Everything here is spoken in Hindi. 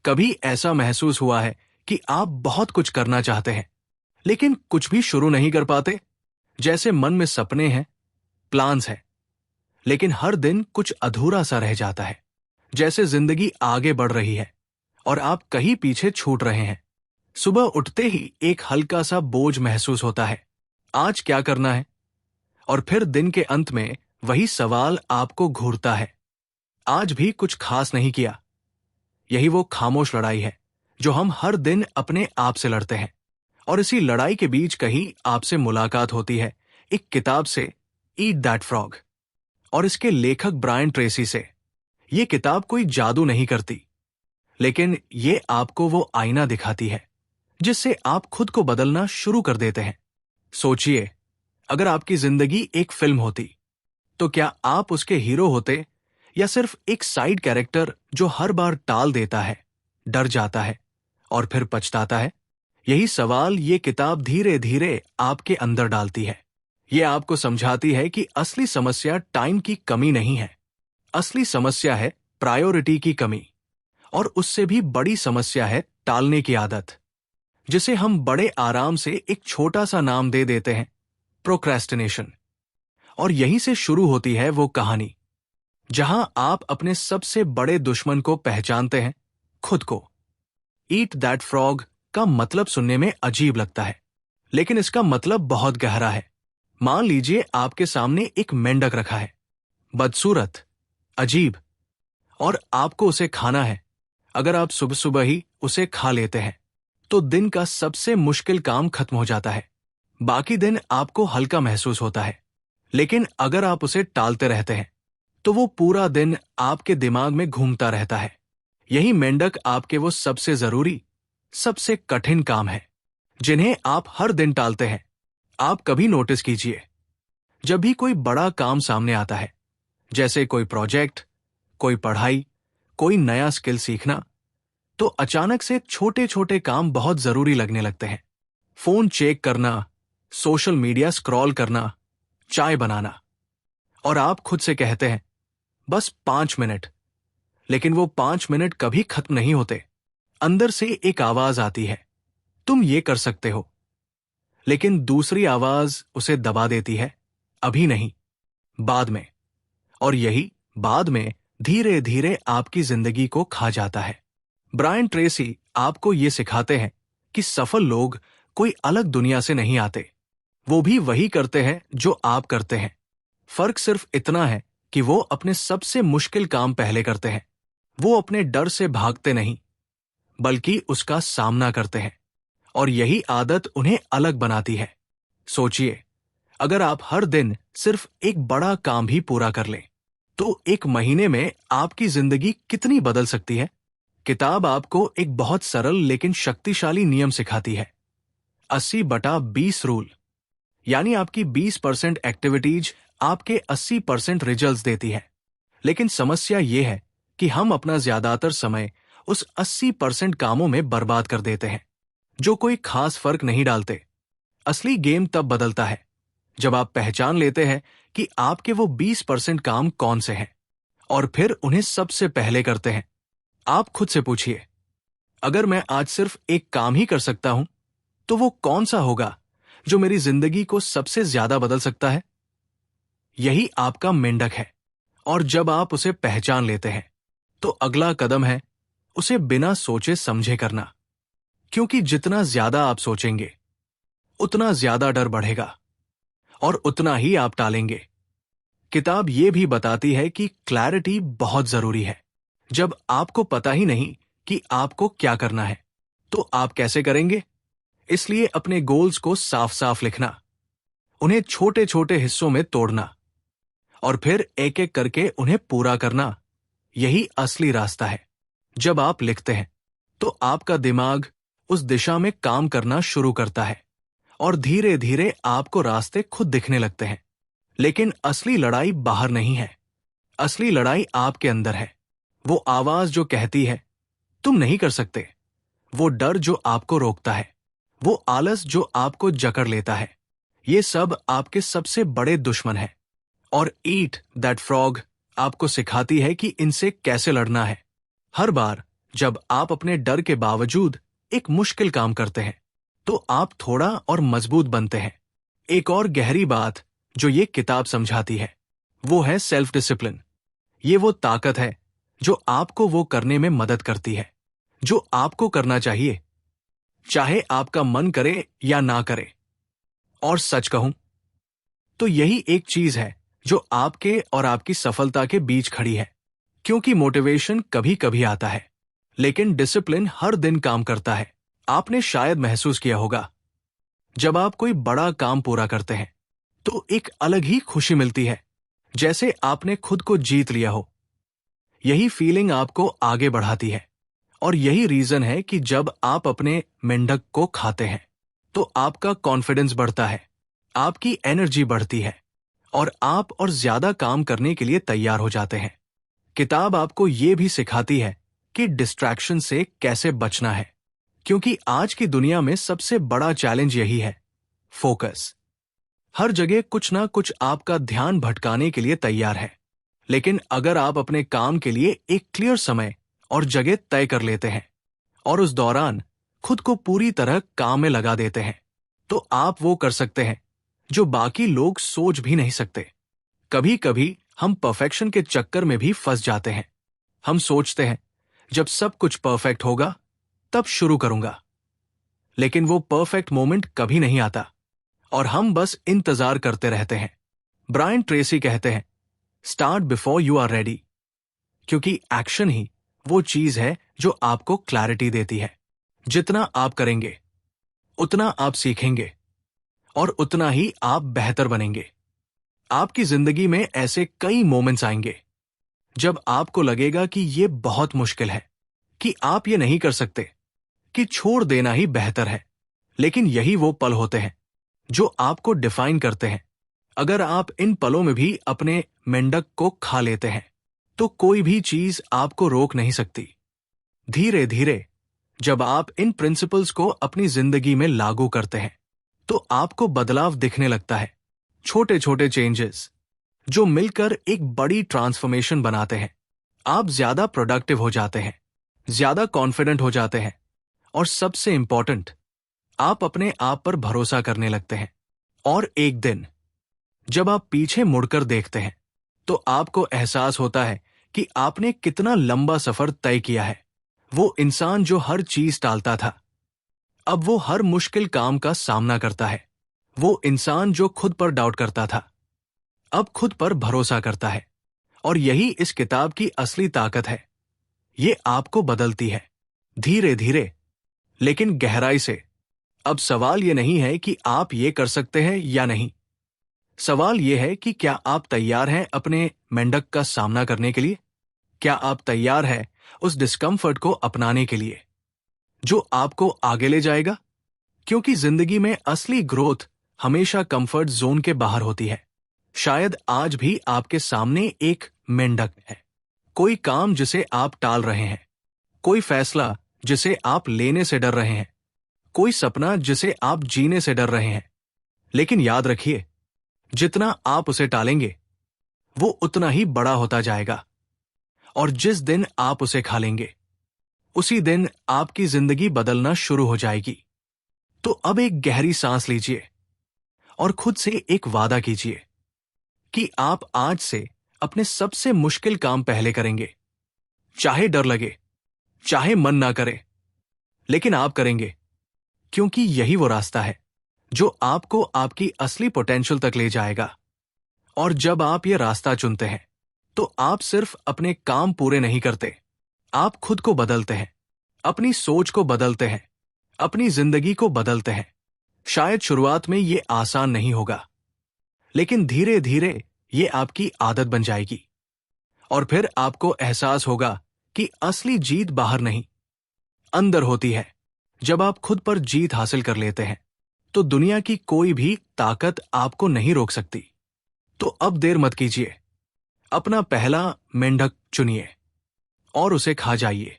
कभी ऐसा महसूस हुआ है कि आप बहुत कुछ करना चाहते हैं, लेकिन कुछ भी शुरू नहीं कर पाते? जैसे मन में सपने हैं, प्लान्स हैं, लेकिन हर दिन कुछ अधूरा सा रह जाता है। जैसे जिंदगी आगे बढ़ रही है और आप कहीं पीछे छूट रहे हैं। सुबह उठते ही एक हल्का सा बोझ महसूस होता है, आज क्या करना है? और फिर दिन के अंत में वही सवाल आपको घूरता है, आज भी कुछ खास नहीं किया। यही वो खामोश लड़ाई है जो हम हर दिन अपने आप से लड़ते हैं। और इसी लड़ाई के बीच कहीं आपसे मुलाकात होती है एक किताब से, ईट दैट फ्रॉग, और इसके लेखक ब्रायन ट्रेसी से। ये किताब कोई जादू नहीं करती, लेकिन ये आपको वो आईना दिखाती है जिससे आप खुद को बदलना शुरू कर देते हैं। सोचिए, अगर आपकी जिंदगी एक फिल्म होती, तो क्या आप उसके हीरो होते या सिर्फ एक साइड कैरेक्टर जो हर बार टाल देता है, डर जाता है और फिर पछताता है? यही सवाल ये किताब धीरे धीरे आपके अंदर डालती है। ये आपको समझाती है कि असली समस्या टाइम की कमी नहीं है, असली समस्या है प्रायोरिटी की कमी। और उससे भी बड़ी समस्या है टालने की आदत, जिसे हम बड़े आराम से एक छोटा सा नाम दे देते हैं, प्रोक्रेस्टिनेशन। और यहीं से शुरू होती है वो कहानी जहां आप अपने सबसे बड़े दुश्मन को पहचानते हैं, खुद को। ईट दैट फ्रॉग का मतलब सुनने में अजीब लगता है, लेकिन इसका मतलब बहुत गहरा है। मान लीजिए आपके सामने एक मेंढक रखा है, बदसूरत, अजीब, और आपको उसे खाना है। अगर आप सुबह सुबह ही उसे खा लेते हैं तो दिन का सबसे मुश्किल काम खत्म हो जाता है। बाकी दिन आपको हल्का महसूस होता है। लेकिन अगर आप उसे टालते रहते हैं तो वो पूरा दिन आपके दिमाग में घूमता रहता है। यही मेंढक आपके वो सबसे जरूरी, सबसे कठिन काम है जिन्हें आप हर दिन टालते हैं। आप कभी नोटिस कीजिए, जब भी कोई बड़ा काम सामने आता है, जैसे कोई प्रोजेक्ट, कोई पढ़ाई, कोई नया स्किल सीखना, तो अचानक से छोटे छोटे काम बहुत जरूरी लगने लगते हैं। फोन चेक करना, सोशल मीडिया स्क्रॉल करना, चाय बनाना। और आप खुद से कहते हैं, बस 5 मिनट। लेकिन वो 5 मिनट कभी खत्म नहीं होते। अंदर से एक आवाज आती है, तुम ये कर सकते हो। लेकिन दूसरी आवाज उसे दबा देती है, अभी नहीं, बाद में। और यही बाद में धीरे धीरे आपकी जिंदगी को खा जाता है। ब्रायन ट्रेसी आपको ये सिखाते हैं कि सफल लोग कोई अलग दुनिया से नहीं आते, वो भी वही करते हैं जो आप करते हैं। फर्क सिर्फ इतना है कि वो अपने सबसे मुश्किल काम पहले करते हैं। वो अपने डर से भागते नहीं, बल्कि उसका सामना करते हैं। और यही आदत उन्हें अलग बनाती है। सोचिए, अगर आप हर दिन सिर्फ एक बड़ा काम भी पूरा कर लें, तो एक महीने में आपकी जिंदगी कितनी बदल सकती है। किताब आपको एक बहुत सरल लेकिन शक्तिशाली नियम सिखाती है, 80/20 रूल। यानी आपकी 20% एक्टिविटीज आपके 80% रिजल्ट्स देती है। लेकिन समस्या यह है कि हम अपना ज्यादातर समय उस 80% कामों में बर्बाद कर देते हैं जो कोई खास फर्क नहीं डालते। असली गेम तब बदलता है जब आप पहचान लेते हैं कि आपके वो 20% काम कौन से हैं और फिर उन्हें सबसे पहले करते हैं। आप खुद से पूछिए, अगर मैं आज सिर्फ एक काम ही कर सकता हूं, तो वो कौन सा होगा जो मेरी जिंदगी को सबसे ज्यादा बदल सकता है? यही आपका मेंढक है। और जब आप उसे पहचान लेते हैं, तो अगला कदम है उसे बिना सोचे समझे करना। क्योंकि जितना ज्यादा आप सोचेंगे, उतना ज्यादा डर बढ़ेगा और उतना ही आप टालेंगे। किताब ये भी बताती है कि क्लैरिटी बहुत जरूरी है। जब आपको पता ही नहीं कि आपको क्या करना है, तो आप कैसे करेंगे? इसलिए अपने गोल्स को साफ साफ लिखना, उन्हें छोटे छोटे हिस्सों में तोड़ना और फिर एक एक करके उन्हें पूरा करना, यही असली रास्ता है। जब आप लिखते हैं, तो आपका दिमाग उस दिशा में काम करना शुरू करता है और धीरे धीरे आपको रास्ते खुद दिखने लगते हैं। लेकिन असली लड़ाई बाहर नहीं है, असली लड़ाई आपके अंदर है। वो आवाज जो कहती है तुम नहीं कर सकते, वो डर जो आपको रोकता है, वो आलस जो आपको जकड़ लेता है, ये सब आपके सबसे बड़े दुश्मन हैं। और ईट दैट फ्रॉग आपको सिखाती है कि इनसे कैसे लड़ना है। हर बार जब आप अपने डर के बावजूद एक मुश्किल काम करते हैं तो आप थोड़ा और मजबूत बनते हैं। एक और गहरी बात जो ये किताब समझाती है वो है सेल्फ डिसिप्लिन। ये वो ताकत है जो आपको वो करने में मदद करती है जो आपको करना चाहिए, चाहे आपका मन करे या ना करे। और सच कहूं तो यही एक चीज है जो आपके और आपकी सफलता के बीच खड़ी है, क्योंकि मोटिवेशन कभी कभी आता है लेकिन डिसिप्लिन हर दिन काम करता है। आपने शायद महसूस किया होगा, जब आप कोई बड़ा काम पूरा करते हैं तो एक अलग ही खुशी मिलती है, जैसे आपने खुद को जीत लिया हो। यही फीलिंग आपको आगे बढ़ाती है और यही रीजन है कि जब आप अपने मेंढक को खाते हैं तो आपका कॉन्फिडेंस बढ़ता है, आपकी एनर्जी बढ़ती है और आप और ज्यादा काम करने के लिए तैयार हो जाते हैं। किताब आपको ये भी सिखाती है कि डिस्ट्रैक्शन से कैसे बचना है, क्योंकि आज की दुनिया में सबसे बड़ा चैलेंज यही है, फोकस। हर जगह कुछ ना कुछ आपका ध्यान भटकाने के लिए तैयार है, लेकिन अगर आप अपने काम के लिए एक क्लियर समय और जगह तय कर लेते हैं और उस दौरान खुद को पूरी तरह काम में लगा देते हैं तो आप वो कर सकते हैं जो बाकी लोग सोच भी नहीं सकते। कभी कभी हम परफेक्शन के चक्कर में भी फंस जाते हैं। हम सोचते हैं जब सब कुछ परफेक्ट होगा तब शुरू करूंगा, लेकिन वो परफेक्ट मोमेंट कभी नहीं आता और हम बस इंतजार करते रहते हैं। ब्रायन ट्रेसी कहते हैं, start before you are ready, क्योंकि एक्शन ही वो चीज है जो आपको क्लैरिटी देती है। जितना आप करेंगे उतना आप सीखेंगे और उतना ही आप बेहतर बनेंगे। आपकी जिंदगी में ऐसे कई मोमेंट्स आएंगे जब आपको लगेगा कि ये बहुत मुश्किल है, कि आप ये नहीं कर सकते, कि छोड़ देना ही बेहतर है। लेकिन यही वो पल होते हैं जो आपको डिफाइन करते हैं। अगर आप इन पलों में भी अपने मेंढक को खा लेते हैं तो कोई भी चीज आपको रोक नहीं सकती। धीरे धीरे जब आप इन प्रिंसिपल्स को अपनी जिंदगी में लागू करते हैं तो आपको बदलाव दिखने लगता है। छोटे छोटे चेंजेस जो मिलकर एक बड़ी ट्रांसफॉर्मेशन बनाते हैं। आप ज्यादा प्रोडक्टिव हो जाते हैं, ज्यादा कॉन्फिडेंट हो जाते हैं और सबसे इंपॉर्टेंट, आप अपने आप पर भरोसा करने लगते हैं। और एक दिन जब आप पीछे मुड़कर देखते हैं तो आपको एहसास होता है कि आपने कितना लंबा सफर तय किया है। वो इंसान जो हर चीज टालता था, अब वो हर मुश्किल काम का सामना करता है। वो इंसान जो खुद पर डाउट करता था, अब खुद पर भरोसा करता है। और यही इस किताब की असली ताकत है। ये आपको बदलती है, धीरे धीरे लेकिन गहराई से। अब सवाल ये नहीं है कि आप ये कर सकते हैं या नहीं। सवाल ये है कि क्या आप तैयार हैं अपने मेंढक का सामना करने के लिए? क्या आप तैयार हैं उस डिस्कम्फर्ट को अपनाने के लिए जो आपको आगे ले जाएगा? क्योंकि जिंदगी में असली ग्रोथ हमेशा कंफर्ट जोन के बाहर होती है। शायद आज भी आपके सामने एक मेंढक है, कोई काम जिसे आप टाल रहे हैं, कोई फैसला जिसे आप लेने से डर रहे हैं, कोई सपना जिसे आप जीने से डर रहे हैं। लेकिन याद रखिए, जितना आप उसे टालेंगे वो उतना ही बड़ा होता जाएगा और जिस दिन आप उसे खा लेंगे उसी दिन आपकी जिंदगी बदलना शुरू हो जाएगी। तो अब एक गहरी सांस लीजिए और खुद से एक वादा कीजिए कि आप आज से अपने सबसे मुश्किल काम पहले करेंगे। चाहे डर लगे, चाहे मन ना करे, लेकिन आप करेंगे, क्योंकि यही वो रास्ता है जो आपको आपकी असली पोटेंशियल तक ले जाएगा। और जब आप ये रास्ता चुनते हैं तो आप सिर्फ अपने काम पूरे नहीं करते, आप खुद को बदलते हैं, अपनी सोच को बदलते हैं, अपनी जिंदगी को बदलते हैं। शायद शुरुआत में ये आसान नहीं होगा, लेकिन धीरे धीरे ये आपकी आदत बन जाएगी और फिर आपको एहसास होगा कि असली जीत बाहर नहीं, अंदर होती है। जब आप खुद पर जीत हासिल कर लेते हैं तो दुनिया की कोई भी ताकत आपको नहीं रोक सकती। तो अब देर मत कीजिए, अपना पहला मेंढक चुनिए और उसे खा जाइए।